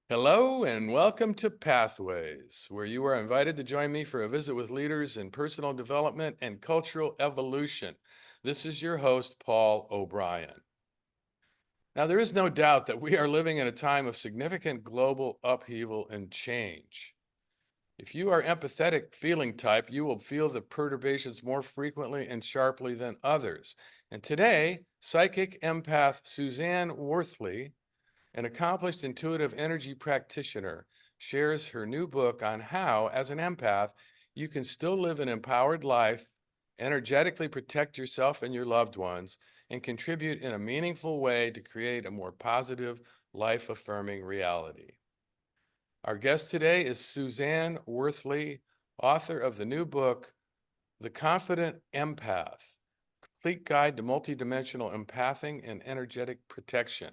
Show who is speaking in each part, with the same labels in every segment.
Speaker 1: Hello and welcome to Pathways, where you are invited to join me for a visit with leaders in personal development and cultural evolution. This is your host, Paul O'Brien. Now, there is no doubt that we are living in a time of significant global upheaval and change. If you are empathetic feeling type, you will feel the perturbations more frequently and sharply than others. And today, psychic empath Suzanne Worthley, an accomplished intuitive energy practitioner, shares her new book on how, as an empath, you can still live an empowered life, energetically protect yourself and your loved ones, and contribute in a meaningful way to create a more positive, life-affirming reality. Our guest today is Suzanne Worthley, author of the new book, The Confident Empath, Complete Guide to Multidimensional Empathing and Energetic Protection.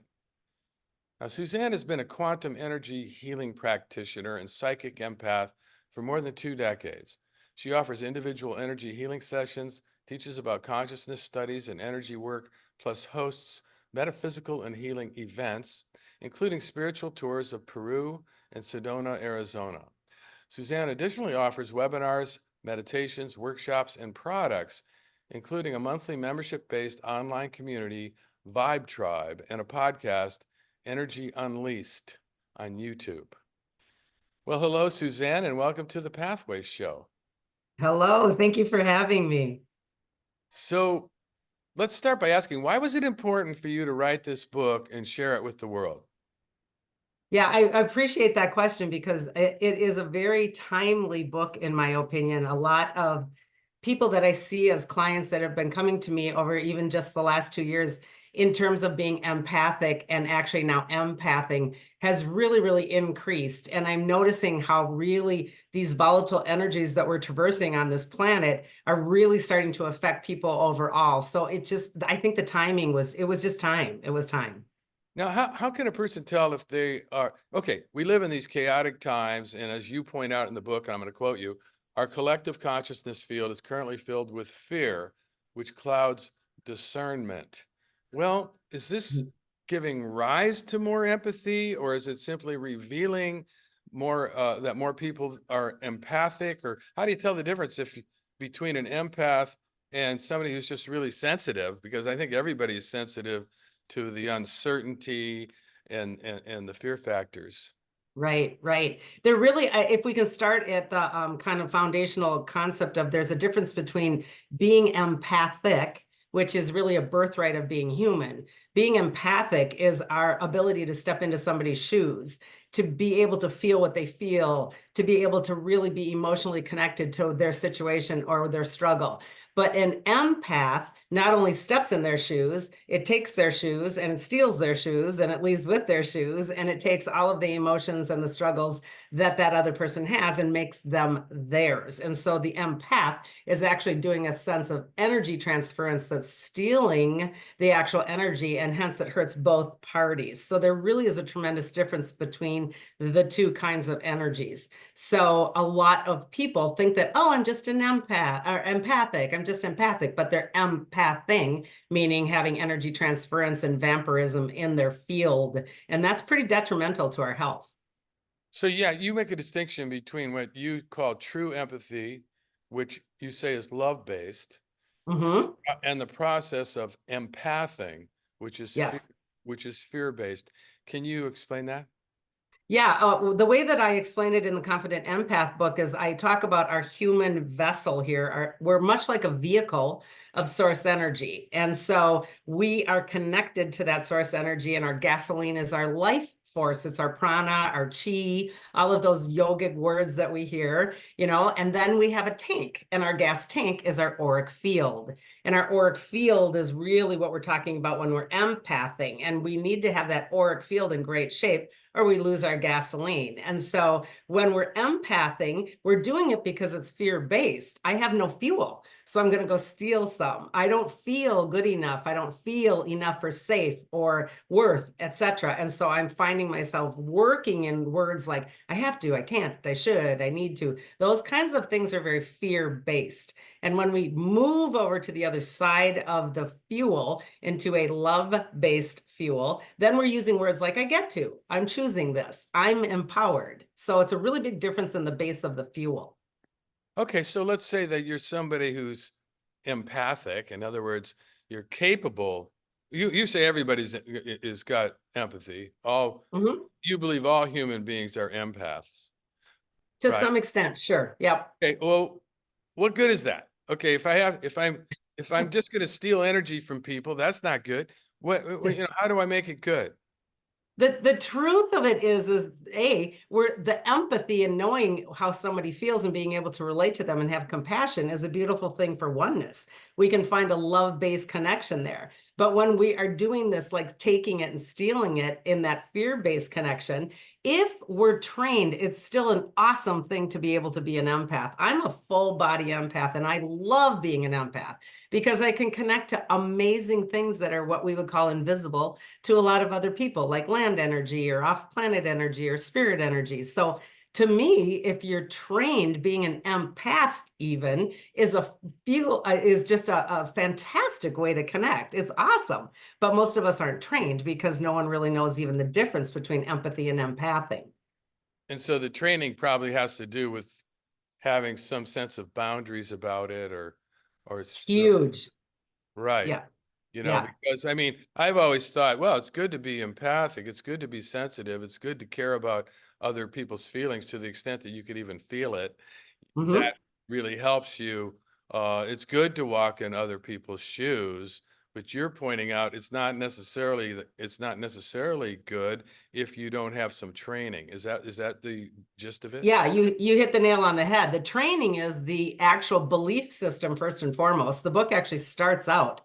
Speaker 1: Now, Suzanne has been a quantum energy healing practitioner and psychic empath for more than 2 decades. She offers individual energy healing sessions, teaches about consciousness studies and energy work, plus hosts metaphysical and healing events, including spiritual tours of Peru and Sedona, Arizona. Suzanne additionally offers webinars, meditations, workshops, and products, including a monthly membership-based online community, Vibe Tribe, and a podcast, Energy Unleashed, on YouTube. Well, hello, Suzanne, and welcome to the Pathways Show.
Speaker 2: Hello, thank you for having me.
Speaker 1: So let's start by asking, why was it important for you to write this book and share it with the world?
Speaker 2: Yeah, I appreciate that question because it is a very timely book, in my opinion. A lot of people that I see as clients that have been coming to me over even just the last 2 years in terms of being empathic and actually now empathing has really, really increased. And I'm noticing how really these volatile energies that we're traversing on this planet are really starting to affect people overall. So I think the timing it was just time. It was time.
Speaker 1: Now, how can a person tell if they are, okay, we live in these chaotic times, and as you point out in the book, and I'm going to quote you, our collective consciousness field is currently filled with fear, which clouds discernment. Well, is this giving rise to more empathy, or is it simply revealing more that more people are empathic? Or how do you tell the difference between an empath and somebody who's just really sensitive? Because I think everybody's sensitive to the uncertainty and the fear factors.
Speaker 2: Right, right. There really, if we can start at the kind of foundational concept of there's a difference between being empathic, which is really a birthright of being human. Being empathic is our ability to step into somebody's shoes, to be able to feel what they feel, to be able to really be emotionally connected to their situation or their struggle. But an empath not only steps in their shoes, it takes their shoes and it steals their shoes and it leaves with their shoes, and it takes all of the emotions and the struggles that that other person has and makes them theirs. And so the empath is actually doing a sense of energy transference that's stealing the actual energy, and hence it hurts both parties. So there really is a tremendous difference between the two kinds of energies. So a lot of people think that, oh, I'm just an empath or empathic. I'm just empathic, but they're empathing, meaning having energy transference and vampirism in their field. And that's pretty detrimental to our health.
Speaker 1: So yeah, you make a distinction between what you call true empathy, which you say is love-based,
Speaker 2: Mm-hmm.
Speaker 1: and the process of empathing,
Speaker 2: Yes.
Speaker 1: which is fear-based. Can you explain that?
Speaker 2: Yeah, the way that I explain it in the Confident Empath book is I talk about our human vessel here. We're much like a vehicle of source energy. And so we are connected to that source energy, and our gasoline is our life force. It's our prana, our chi, all of those yogic words that we hear, and then we have a tank, and our gas tank is our auric field. And our auric field is really what we're talking about when we're empathing. And we need to have that auric field in great shape, or we lose our gasoline. And so when we're empathing, we're doing it because it's fear-based. I have no fuel. so I'm going to go steal some. I don't feel good enough. I don't feel enough or safe or worth, etc. And so I'm finding myself working in words like I have to, I can't, I should, I need to. Those kinds of things are very fear-based. And when we move over to the other side of the fuel into a love-based fuel, then we're using words like I get to, I'm choosing this, I'm empowered. So it's a really big difference in the base of the fuel.
Speaker 1: Okay, so let's say that you're somebody who's empathic. In other words, you're capable. You say everybody's is got empathy. All
Speaker 2: Mhm.
Speaker 1: you believe all human beings are empaths,
Speaker 2: To
Speaker 1: right?
Speaker 2: some extent, sure. Yep.
Speaker 1: Okay, well, what good is that? Okay, if I'm just going to steal energy from people, that's not good. How do I make it good?
Speaker 2: The truth of it is we're the empathy and knowing how somebody feels and being able to relate to them and have compassion is a beautiful thing for oneness. We can find a love-based connection there. But when we are doing this, like taking it and stealing it in that fear-based connection, if we're trained, it's still an awesome thing to be able to be an empath. I'm a full body empath and I love being an empath because I can connect to amazing things that are what we would call invisible to a lot of other people, like land energy or off-planet energy or spirit energy. So to me, if you're trained, being an empath even is just a fantastic way to connect. It's awesome. But most of us aren't trained because no one really knows even the difference between empathy and empathing.
Speaker 1: And so the training probably has to do with having some sense of boundaries about it, or
Speaker 2: Huge.
Speaker 1: right.
Speaker 2: Yeah. Yeah.
Speaker 1: Because I mean, I've always thought, well, it's good to be empathic. It's good to be sensitive. It's good to care about other people's feelings to the extent that you could even feel it. That
Speaker 2: Hmm.
Speaker 1: really helps you. It's good to walk in other people's shoes, but you're pointing out it's not necessarily good if you don't have some training. Is that the gist of it?
Speaker 2: Yeah, you hit the nail on the head. The training is the actual belief system first and foremost. The book actually starts out,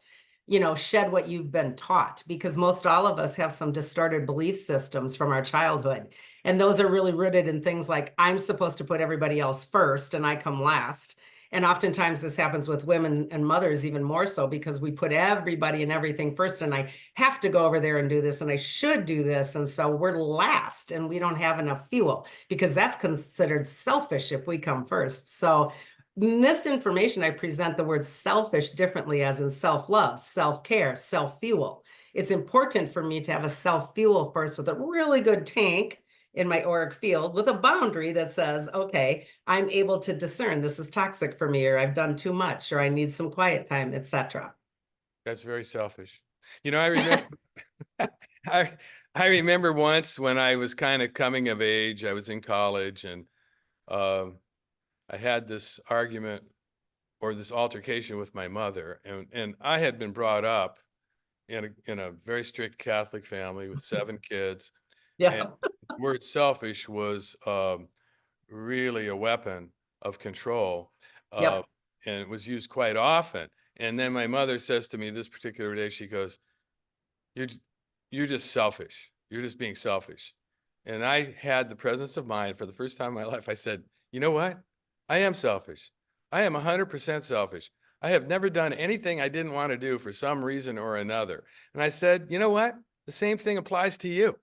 Speaker 2: shed what you've been taught, because most all of us have some distorted belief systems from our childhood. And those are really rooted in things like I'm supposed to put everybody else first and I come last. And oftentimes this happens with women and mothers even more so because we put everybody and everything first and I have to go over there and do this and I should do this. And so we're last and we don't have enough fuel because that's considered selfish if we come first. So in this information, I present the word selfish differently as in self-love, self-care, self-fuel. It's important for me to have a self-fuel first with a really good tank in my auric field with a boundary that says, okay, I'm able to discern this is toxic for me, or I've done too much, or I need some quiet time, etc.
Speaker 1: That's very selfish. I remember I I remember once when I was kind of coming of age, I was in college, and um, I had this argument or this altercation with my mother, and I had been brought up in a very strict Catholic family with 7 kids, and
Speaker 2: Yeah.
Speaker 1: the word selfish was really a weapon of control, uh,
Speaker 2: Yep.
Speaker 1: and it was used quite often. And then my mother says to me this particular day, she goes, "You're you're just selfish. You're just being selfish." And I had the presence of mind for the first time in my life. I said, "You know what? I am selfish. I am 100% selfish. I have never done anything I didn't want to do for some reason or another." And I said, "You know what? The same thing applies to you."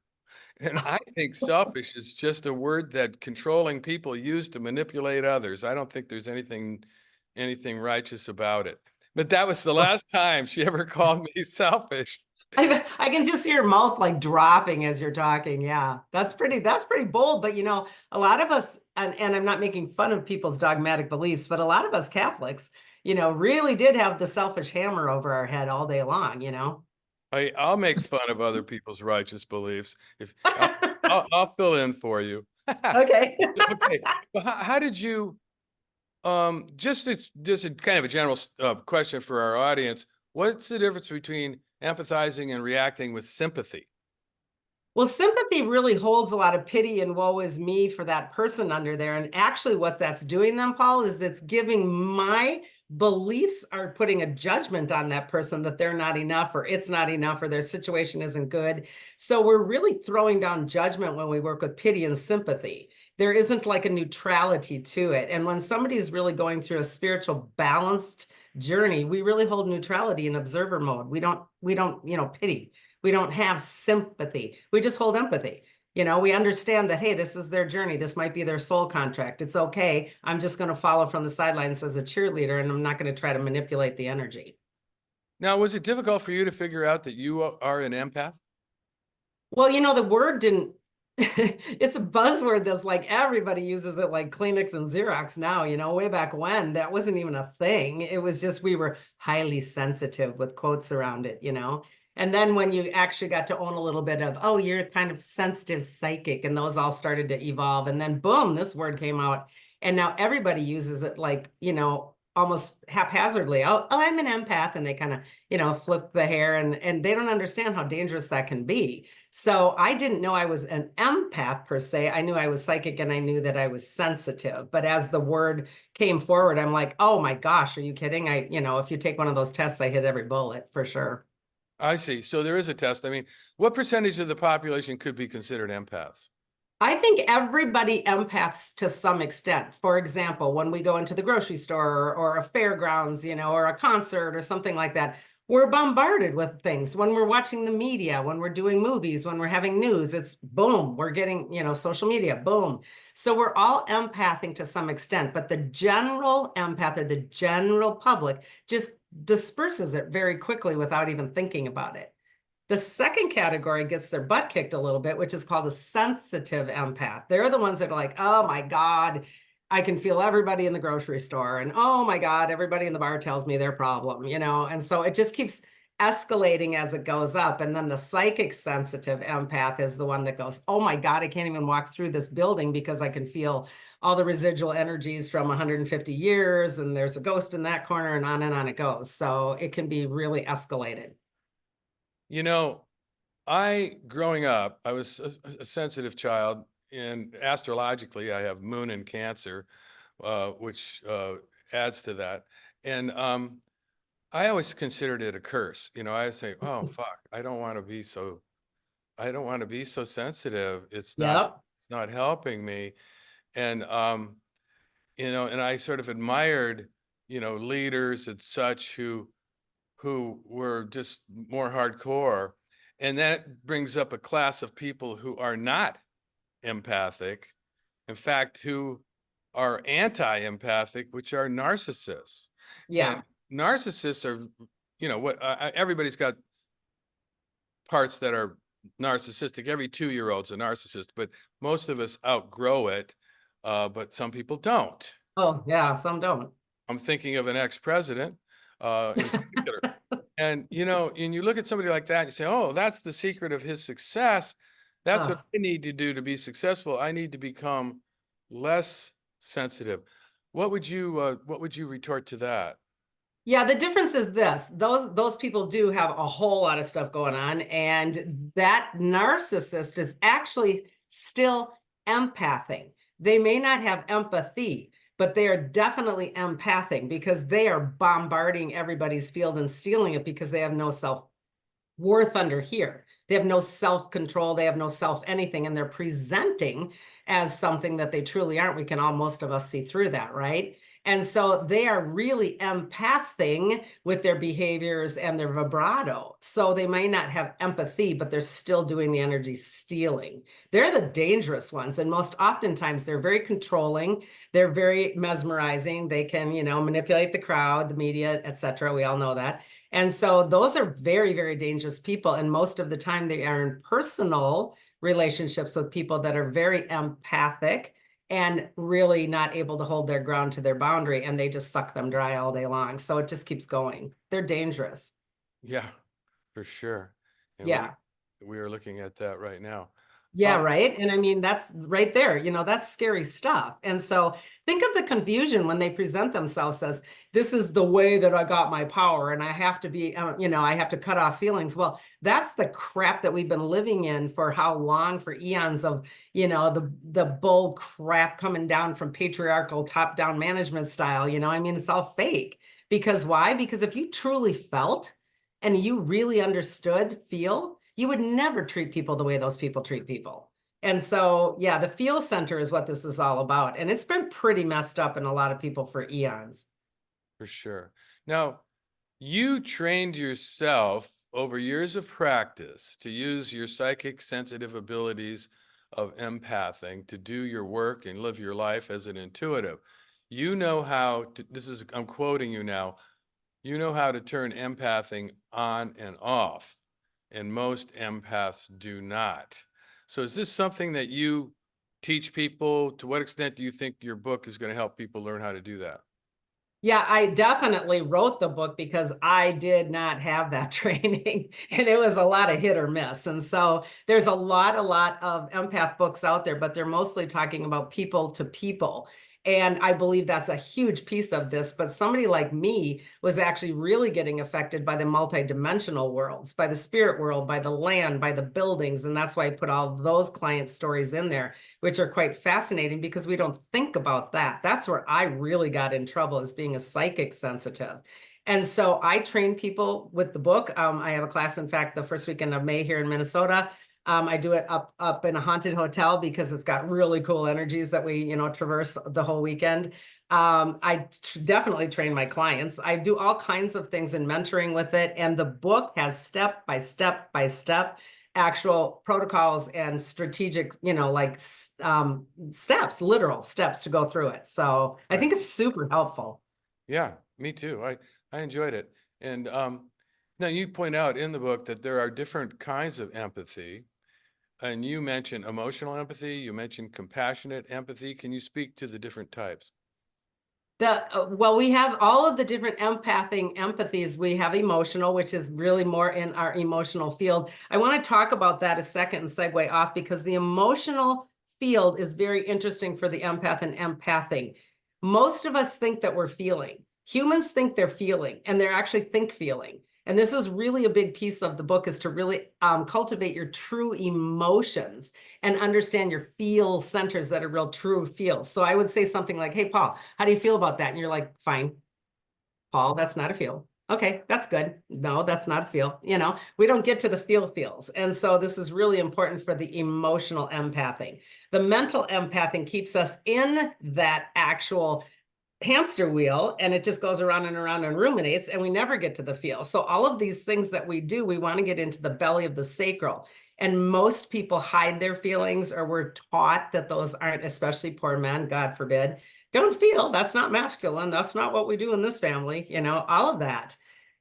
Speaker 1: And I think selfish is just a word that controlling people use to manipulate others. I don't think there's anything righteous about it. But that was the last time she ever called me selfish.
Speaker 2: I can just see your mouth like dropping as you're talking. Yeah, that's pretty bold. But a lot of us, and I'm not making fun of people's dogmatic beliefs, but a lot of us Catholics, really did have the selfish hammer over our head all day long.
Speaker 1: I'll make fun of other people's righteous beliefs if I'll fill in for you.
Speaker 2: Okay.
Speaker 1: Okay, well, how did you just a kind of a general question for our audience? What's the difference between empathizing and reacting with sympathy?
Speaker 2: Well, sympathy really holds a lot of pity and woe is me for that person under there. And actually, what that's doing then, Paul, is it's giving my beliefs are putting a judgment on that person that they're not enough or it's not enough or their situation isn't good. So we're really throwing down judgment when we work with pity and sympathy. There isn't like a neutrality to it. And when somebody's really going through a spiritual balanced journey, we really hold neutrality in observer mode. We don't, pity. We don't have sympathy. We just hold empathy. We understand that, hey, this is their journey. This might be their soul contract. It's okay. I'm just going to follow from the sidelines as a cheerleader, and I'm not going to try to manipulate the energy.
Speaker 1: Now, was it difficult for you to figure out that you are an empath?
Speaker 2: Well, the word didn't, it's a buzzword that's like everybody uses it like Kleenex and Xerox now, way back when that wasn't even a thing. It was just we were highly sensitive with quotes around it. And then when you actually got to own a little bit of, oh, you're kind of sensitive psychic, and those all started to evolve. And then boom, this word came out. And now everybody uses it like, almost haphazardly. Oh, I'm an empath. And they kind of, flip the hair, and they don't understand how dangerous that can be. So I didn't know I was an empath per se. I knew I was psychic, and I knew that I was sensitive. But as the word came forward, I'm like, oh my gosh, are you kidding? If you take one of those tests, I hit every bullet for sure.
Speaker 1: I see. So there is a test. I mean, what percentage of the population could be considered empaths?
Speaker 2: I think everybody empaths to some extent. For example, when we go into the grocery store or a fairgrounds, or a concert or something like that, we're bombarded with things. When we're watching the media, when we're doing movies, when we're having news, it's boom, we're getting, social media, boom. So we're all empathing to some extent, but the general empath or the general public just disperses it very quickly without even thinking about it. The second category gets their butt kicked a little bit, which is called a sensitive empath. They're the ones that are like, oh my God, I can feel everybody in the grocery store. And oh my God, everybody in the bar tells me their problem, And so it just keeps escalating as it goes up. And then the psychic sensitive empath is the one that goes, oh my God, I can't even walk through this building because I can feel all the residual energies from 150 years. And there's a ghost in that corner, and on it goes. So it can be really escalated.
Speaker 1: You know, growing up, I was a sensitive child, and astrologically, I have moon in Cancer, which adds to that. And I always considered it a curse. I say, oh, fuck, I don't want to be so sensitive.
Speaker 2: Yep.
Speaker 1: It's not helping me. And, and I sort of admired, leaders and such who were just more hardcore. And that brings up a class of people who are not empathic, in fact, who are anti-empathic, which are narcissists.
Speaker 2: Yeah.
Speaker 1: And narcissists are, what everybody's got parts that are narcissistic. Every 2-year-old's a narcissist, but most of us outgrow it, but some people don't.
Speaker 2: Oh, yeah, some don't.
Speaker 1: I'm thinking of an ex-president in particular. And, and you look at somebody like that and you say, oh, that's the secret of his success. That's what I need to do to be successful. I need to become less sensitive. What would you retort to that?
Speaker 2: Yeah, the difference is this. Those people do have a whole lot of stuff going on, and that narcissist is actually still empathing. They may not have empathy, but they are definitely empathing because they are bombarding everybody's field and stealing it because they have no self-worth under here. They have no self-control. They have no self anything, and they're presenting as something that they truly aren't. Most of us see through that, right? And so they are really empathing with their behaviors and their vibrato. So they may not have empathy, but they're still doing the energy stealing. They're the dangerous ones. And most oftentimes they're very controlling. They're very mesmerizing. They can, manipulate the crowd, the media, etc. We all know that. And so those are very, very dangerous people. And most of the time they are in personal relationships with people that are very empathic and really not able to hold their ground to their boundary, and they just suck them dry all day long. So it just keeps going. They're dangerous.
Speaker 1: Yeah, for sure. And
Speaker 2: Yeah.
Speaker 1: we are looking at that right now.
Speaker 2: Yeah, right. And I mean, that's right there, that's scary stuff. And so think of the confusion when they present themselves as, this is the way that I got my power, and I have to be, I have to cut off feelings. Well, that's the crap that we've been living in for how long, for eons of, the bull crap coming down from patriarchal top-down management style. It's all fake. Because why? Because if you truly felt and you really feel, you would never treat people the way those people treat people. And so, yeah, the feel center is what this is all about. And it's been pretty messed up in a lot of people for eons.
Speaker 1: For sure. Now, you trained yourself over years of practice to use your psychic sensitive abilities of empathing to do your work and live your life as an intuitive. You know how to, I'm quoting you now, you know how to turn empathing on and off, and most empaths do not. So is this something that you teach people? To what extent do you think your book is going to help people learn how to do that?
Speaker 2: Yeah, I definitely wrote the book because I did not have that training and it was a lot of hit or miss. And so there's a lot of empath books out there, but they're mostly talking about people to people. And I believe that's a huge piece of this. But somebody like me was actually really getting affected by the multidimensional worlds, by the spirit world, by the land, by the buildings. And that's why I put all those client stories in there, which are quite fascinating because we don't think about that. That's where I really got in trouble, as being a psychic sensitive. And so I train people with the book. I have a class, in fact, the first weekend of May here in Minnesota. I do it up in a haunted hotel because it's got really cool energies that we, traverse the whole weekend. I definitely train my clients. I do all kinds of things in mentoring with it. And the book has step by step by step actual protocols and strategic, steps, literal steps to go through it. So I
Speaker 1: Right.
Speaker 2: think it's super helpful.
Speaker 1: Yeah, me too. I enjoyed it. And now you point out in the book that there are different kinds of empathy. And you mentioned emotional empathy, you mentioned compassionate empathy. Can you speak to the different types?
Speaker 2: Well, we have all of the different empathies. We have emotional, which is really more in our emotional field. I want to talk about that a second and segue off because the emotional field is very interesting for the empath and empathing. Most of us think that we're feeling. Humans think they're feeling, and they're actually think feeling. And this is really a big piece of the book, is to really cultivate your true emotions and understand your feel centers that are real true feels. So I would say something like, hey, Paul, how do you feel about that? And you're like, fine, Paul, that's not a feel. Okay, that's good. No, that's not a feel. We don't get to the feels. And so this is really important for the emotional empathing. The mental empathing keeps us in that actual hamster wheel, and it just goes around and around and ruminates, and we never get to the feel. So all of these things that we do, we want to get into the belly of the sacral. And most people hide their feelings, or we're taught that those aren't, especially poor men, God forbid, don't feel. That's not masculine. That's not what we do in this family, all of that.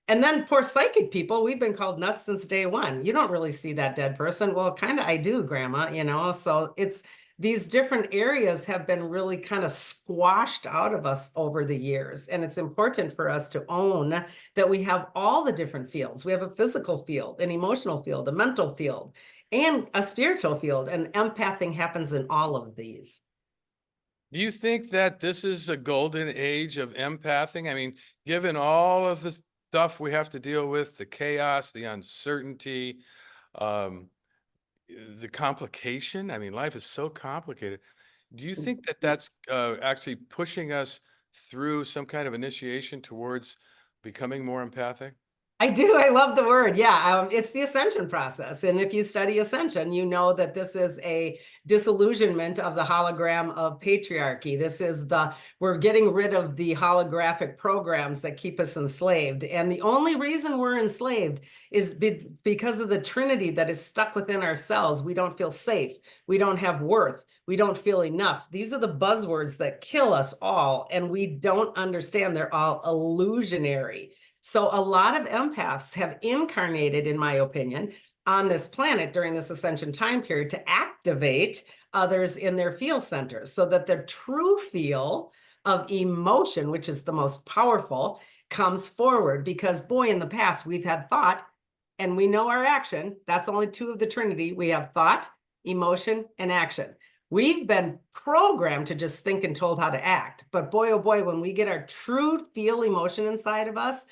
Speaker 2: And then poor psychic people, we've been called nuts since day one. You don't really see that dead person. Well, kind of I do, Grandma, So it's these different areas have been really kind of squashed out of us over the years. And it's important for us to own that we have all the different fields. We have a physical field, an emotional field, a mental field, and a spiritual field. And empathing happens in all of these.
Speaker 1: Do you think that this is a golden age of empathing? I mean, given all of the stuff we have to deal with, the chaos, the uncertainty, um, the complication. I mean, life is so complicated. Do you think that that's actually pushing us through some kind of initiation towards becoming more empathic?
Speaker 2: I do. I love the word. Yeah, it's the ascension process. And if you study ascension, you know that this is a disillusionment of the hologram of patriarchy. We're getting rid of the holographic programs that keep us enslaved. And the only reason we're enslaved is because of the trinity that is stuck within ourselves. We don't feel safe. We don't have worth. We don't feel enough. These are the buzzwords that kill us all. And we don't understand they're all illusionary. So a lot of empaths have incarnated, in my opinion, on this planet during this ascension time period to activate others in their feel centers so that the true feel of emotion, which is the most powerful, comes forward. Because boy, in the past, we've had thought and we know our action. That's only two of the Trinity. We have thought, emotion, and action. We've been programmed to just think and told how to act. But boy, oh boy, when we get our true feel emotion inside of us,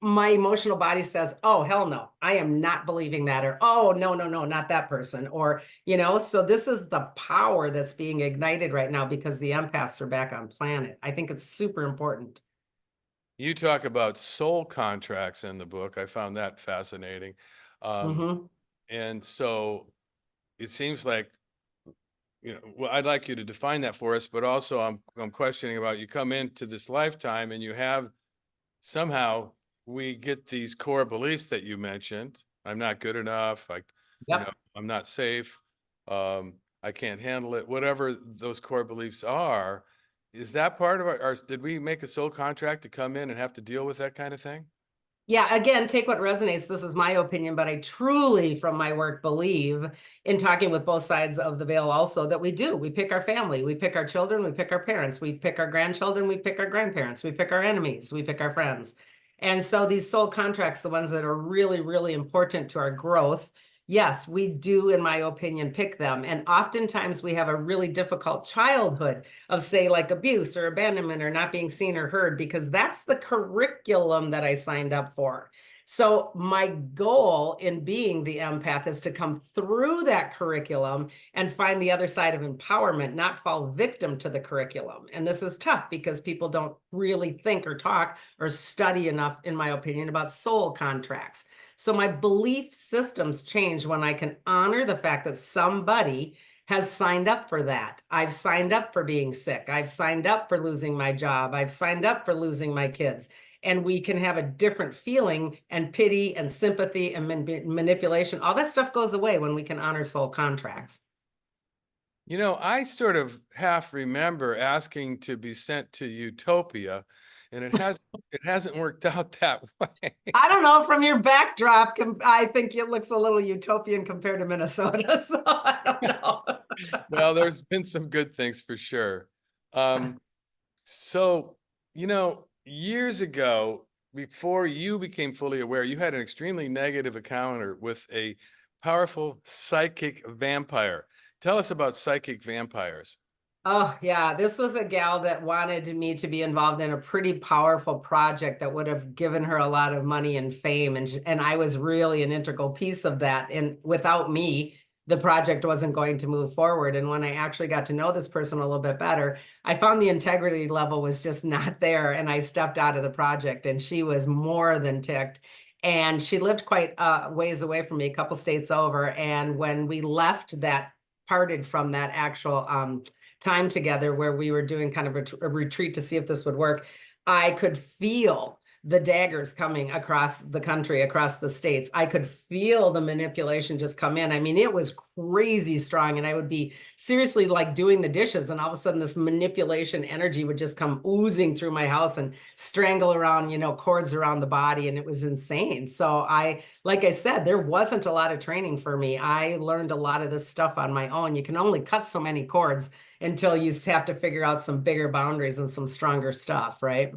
Speaker 2: my emotional body says, oh, hell no, I am not believing that. Or, oh, no, no, no, not that person. Or, so this is the power that's being ignited right now because the empaths are back on planet. I think it's super important.
Speaker 1: You talk about soul contracts in the book. I found that fascinating. Um,
Speaker 2: Mm-hmm.
Speaker 1: and so it seems like, well, I'd like you to define that for us, but also I'm questioning about, you come into this lifetime and you have somehow we get these core beliefs that you mentioned. I'm not good enough.
Speaker 2: Yep.
Speaker 1: I'm not safe. I can't handle it. Whatever those core beliefs are, is that part of our, did we make a soul contract to come in and have to deal with that kind of thing?
Speaker 2: Yeah, again, take what resonates. This is my opinion, but I truly, from my work, believe in talking with both sides of the veil also that we do. We pick our family, we pick our children, we pick our parents, we pick our grandchildren, we pick our grandparents, we pick our enemies, we pick our friends. And so these soul contracts, the ones that are really, really important to our growth, yes, we do, in my opinion, pick them. And oftentimes we have a really difficult childhood of, say, like abuse or abandonment or not being seen or heard, because that's the curriculum that I signed up for. So my goal in being the empath is to come through that curriculum and find the other side of empowerment, not fall victim to the curriculum. And this is tough because people don't really think or talk or study enough, in my opinion, about soul contracts. So my belief systems change when I can honor the fact that somebody has signed up for that. I've signed up for being sick. I've signed up for losing my job. I've signed up for losing my kids. And we can have a different feeling, and pity and sympathy and manipulation. All that stuff goes away when we can honor soul contracts.
Speaker 1: I sort of half remember asking to be sent to Utopia, and it hasn't worked out that way.
Speaker 2: I don't know, from your backdrop, I think it looks a little utopian compared to Minnesota. So I don't know.
Speaker 1: Well, there's been some good things for sure. Um, so, years ago, before you became fully aware, you had an extremely negative encounter with a powerful psychic vampire. Tell us about psychic vampires.
Speaker 2: Oh, yeah. This was a gal that wanted me to be involved in a pretty powerful project that would have given her a lot of money and fame. And I was really an integral piece of that. And without me, the project wasn't going to move forward. And when I actually got to know this person a little bit better, I found the integrity level was just not there. And I stepped out of the project, and she was more than ticked. And she lived quite ways away from me, a couple states over. And when we left that, parted from that actual time together where we were doing kind of a retreat to see if this would work, I could feel the daggers coming across the country, across the states. I could feel the manipulation just come in. I mean, it was crazy strong. And I would be seriously like doing the dishes, and all of a sudden this manipulation energy would just come oozing through my house and strangle around, cords around the body. And it was insane. So like I said, there wasn't a lot of training for me. I learned a lot of this stuff on my own. You can only cut so many cords until you have to figure out some bigger boundaries and some stronger stuff, right?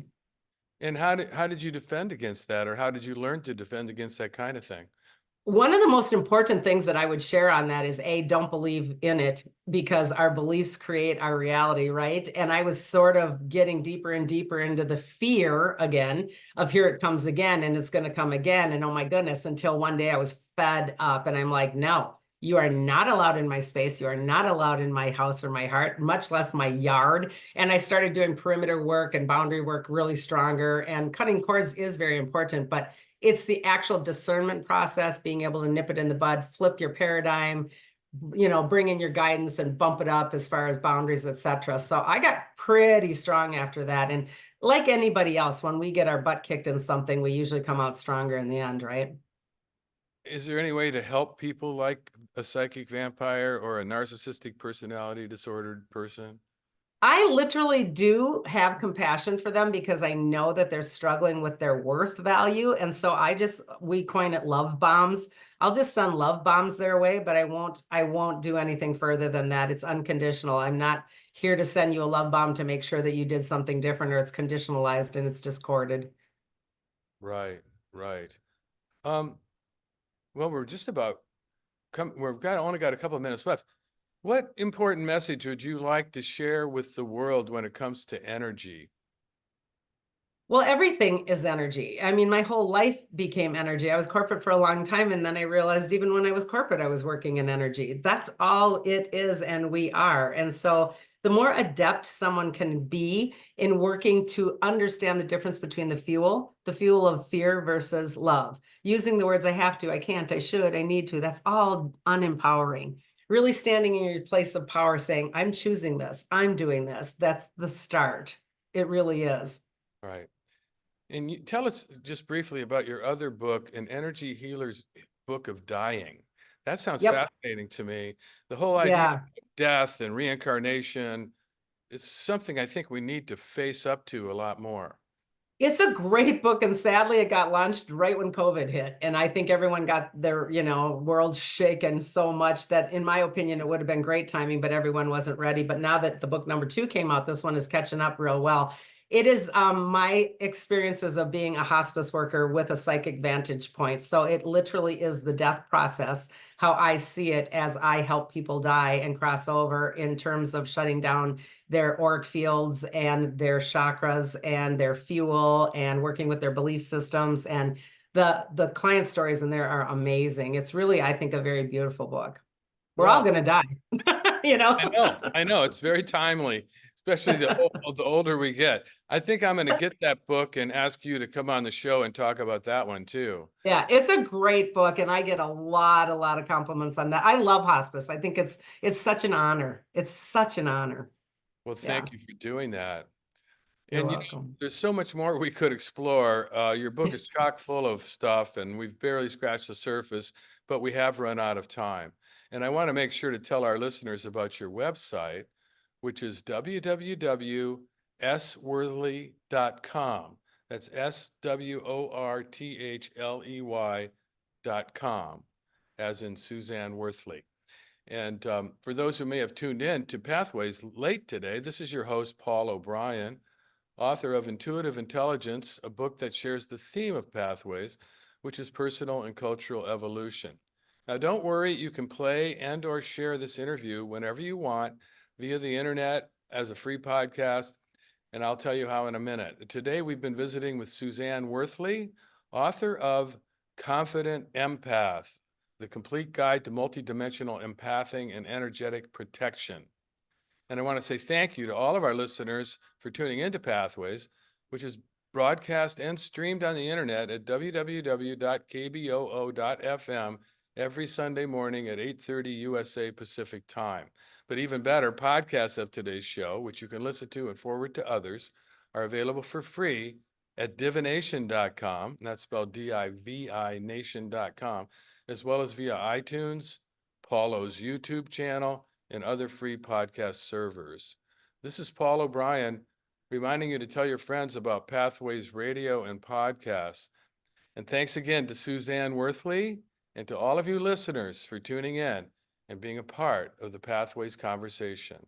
Speaker 1: And how did you defend against that, or how did you learn to defend against that kind of thing?
Speaker 2: One of the most important things that I would share on that is, A, don't believe in it, because our beliefs create our reality, right? And I was sort of getting deeper and deeper into the fear again of here it comes again, and it's going to come again. And oh my goodness, until one day I was fed up and I'm like, no, you are not allowed in my space. You are not allowed in my house or my heart, much less my yard. And I started doing perimeter work and boundary work really stronger. And cutting cords is very important, but it's the actual discernment process, being able to nip it in the bud, flip your paradigm, bring in your guidance and bump it up as far as boundaries, etc. So I got pretty strong after that. And like anybody else, when we get our butt kicked in something, we usually come out stronger in the end, right?
Speaker 1: Is there any way to help people like a psychic vampire or a narcissistic personality disordered person?
Speaker 2: I literally do have compassion for them because I know that they're struggling with their worth value. And so we coin it love bombs. I'll just send love bombs their way, but I won't do anything further than that. It's unconditional. I'm not here to send you a love bomb to make sure that you did something different, or it's conditionalized and it's discorded.
Speaker 1: Right, right. Um, well, we're just about only got a couple of minutes left. What important message would you like to share with the world when it comes to energy?
Speaker 2: Well, everything is energy. I mean, my whole life became energy. I was corporate for a long time, and then I realized even when I was corporate, I was working in energy. That's all it is, and we are. And so the more adept someone can be in working to understand the difference between the fuel of fear versus love, using the words I have to, I can't, I should, I need to, that's all unempowering. Really standing in your place of power, saying, I'm choosing this, I'm doing this, that's the start. It really is.
Speaker 1: Right. And you tell us just briefly about your other book, An Energy Healer's Book of Dying. That sounds
Speaker 2: Yep.
Speaker 1: fascinating to me. The whole idea
Speaker 2: Yeah.
Speaker 1: of death and reincarnation is something I think we need to face up to a lot more.
Speaker 2: It's a great book, and sadly, it got launched right when COVID hit. And I think everyone got their, world shaken so much that, in my opinion, it would have been great timing, but everyone wasn't ready. But now that the book number 2 came out, this one is catching up real well. It is my experiences of being a hospice worker with a psychic vantage point. So it literally is the death process, how I see it as I help people die and cross over in terms of shutting down their auric fields and their chakras and their fuel and working with their belief systems. And the client stories in there are amazing. It's really, I think, a very beautiful book. We're all
Speaker 1: Well,
Speaker 2: going to die, you know?
Speaker 1: I know, it's very timely, especially the older we get. I think I'm going to get that book and ask you to come on the show and talk about that one too.
Speaker 2: Yeah, it's a great book, and I get a lot of compliments on that. I love hospice. I think it's such an honor. It's such an honor.
Speaker 1: Well,
Speaker 2: Yeah,
Speaker 1: thank you for doing that.
Speaker 2: you're
Speaker 1: And
Speaker 2: welcome.
Speaker 1: there's so much more we could explore. Your book is chock full of stuff, and we've barely scratched the surface, but we have run out of time. And I want to make sure to tell our listeners about your website, which is www.sworthley.com. That's SWORTHLEY.com, as in Suzanne Worthley. And for those who may have tuned in to Pathways late today, this is your host, Paul O'Brien, author of Intuitive Intelligence, a book that shares the theme of pathways, which is personal and cultural evolution. Now, don't worry, you can play and or share this interview whenever you want via the internet as a free podcast, and I'll tell you how in a minute. Today, we've been visiting with Suzanne Worthley, author of Confident Empath, the complete guide to multidimensional empathing and energetic protection. And I want to say thank you to all of our listeners for tuning into Pathways, which is broadcast and streamed on the internet at www.kboo.fm every Sunday morning at 8:30 USA Pacific Time. But even better, podcasts of today's show, which you can listen to and forward to others, are available for free at divination.com, and that's spelled D-I-V-I nation.com, as well as via iTunes, Paulo's YouTube channel, and other free podcast servers. This is Paul O'Brien reminding you to tell your friends about Pathways Radio and podcasts. And thanks again to Suzanne Worthley and to all of you listeners for tuning in and being a part of the Pathways conversation.